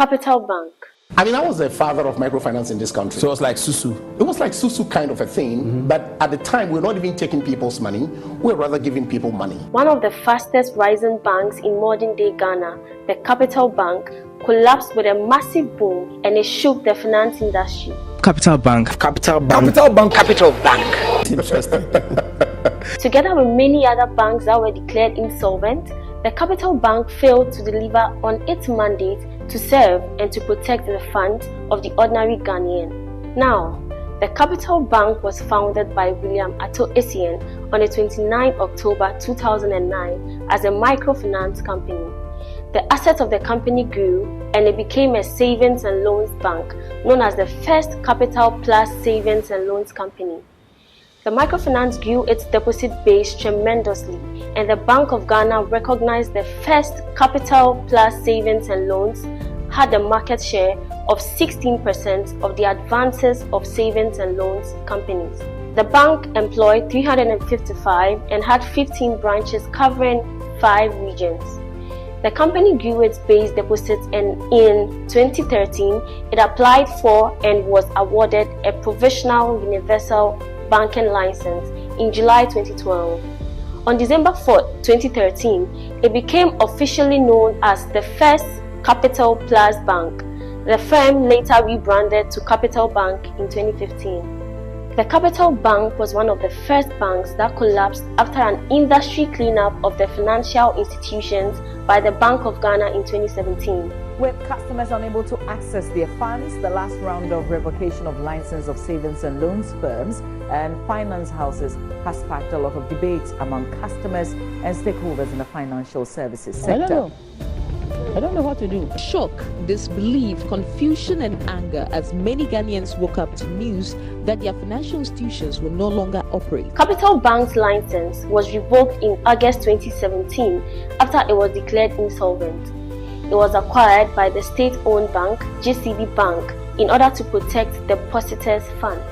Capital Bank. I mean, I was the father of microfinance in this country. So it was like Susu. It was like Susu kind of a thing, but at the time, we're not even taking people's money. We're rather giving people money. One of the fastest rising banks in modern-day Ghana, the Capital Bank, collapsed with a massive boom and it shook the finance industry. Capital Bank. Capital Bank. Capital Bank. Capital Bank. Interesting. Together with many other banks that were declared insolvent, the Capital Bank failed to deliver on its mandate to serve and to protect the funds of the ordinary Ghanaian. Now, the Capital Bank was founded by William Ato Essien on the 29th October 2009 as a microfinance company. The assets of the company grew and it became a savings and loans bank known as the first Capital Plus Savings and Loans Company. The microfinance grew its deposit base tremendously, and the Bank of Ghana recognized the first Capital Plus Savings and Loans had a market share of 16% of the advances of savings and loans companies. The bank employed 355 and had 15 branches covering 5 regions. The company grew its base deposits and in 2013, it applied for and was awarded a provisional universal banking license in July 2012. On December 4, 2013, it became officially known as the first Capital Plus Bank. The firm later rebranded to Capital Bank in 2015. The Capital Bank was one of the first banks that collapsed after an industry cleanup of the financial institutions by the Bank of Ghana in 2017. With customers unable to access their funds, the last round of revocation of license of savings and loans firms and finance houses has sparked a lot of debate among customers and stakeholders in the financial services sector. I don't know what to do. Shock, disbelief, confusion and anger as many Ghanaians woke up to news that their financial institutions will no longer operate. Capital Bank's license was revoked in August 2017 after it was declared insolvent. It was acquired by the state-owned bank, GCB Bank, in order to protect depositors' funds.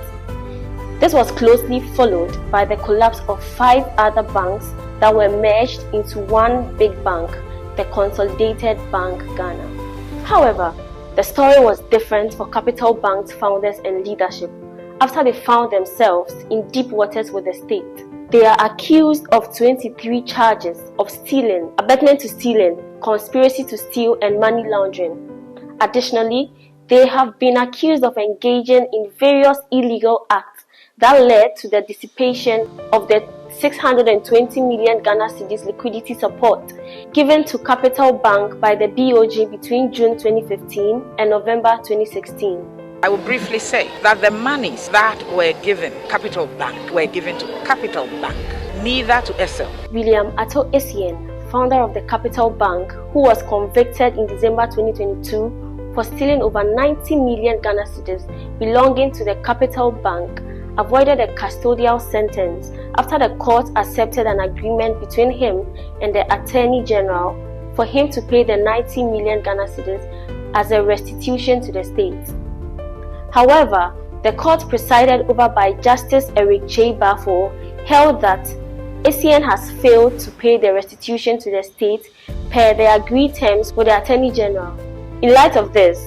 This was closely followed by the collapse of 5 other banks that were merged into one big bank, the Consolidated Bank Ghana. However, the story was different for Capital Bank's founders and leadership after they found themselves in deep waters with the state. They are accused of 23 charges of stealing, abetting to stealing, conspiracy to steal and money laundering. Additionally, they have been accused of engaging in various illegal acts that led to the dissipation of the 620 million Ghana cedis liquidity support given to Capital Bank by the BOG between June 2015 and November 2016. I will briefly say that the monies that were given Capital Bank were given to Capital Bank, neither to SL. William Ato Essien, founder of the Capital Bank, who was convicted in December 2022 for stealing over 90 million Ghana cedis belonging to the Capital Bank, avoided a custodial sentence after the court accepted an agreement between him and the Attorney General for him to pay the 90 million Ghana cedis as a restitution to the state. However, the court presided over by Justice Eric J. Bafo held that Essien has failed to pay the restitution to the state per the agreed terms with the Attorney General. In light of this,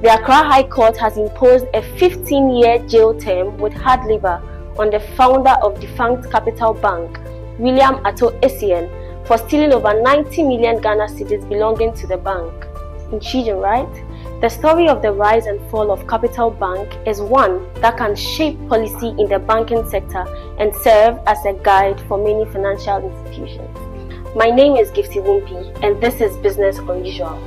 the Accra High Court has imposed a 15-year jail term with hard labor on the founder of defunct Capital Bank, William Ato Essien, for stealing over 90 million Ghana cedis belonging to the bank. Intriguing, right? The story of the rise and fall of Capital Bank is one that can shape policy in the banking sector and serve as a guide for many financial institutions. My name is Gifty Wumpi, and this is Business Unusual.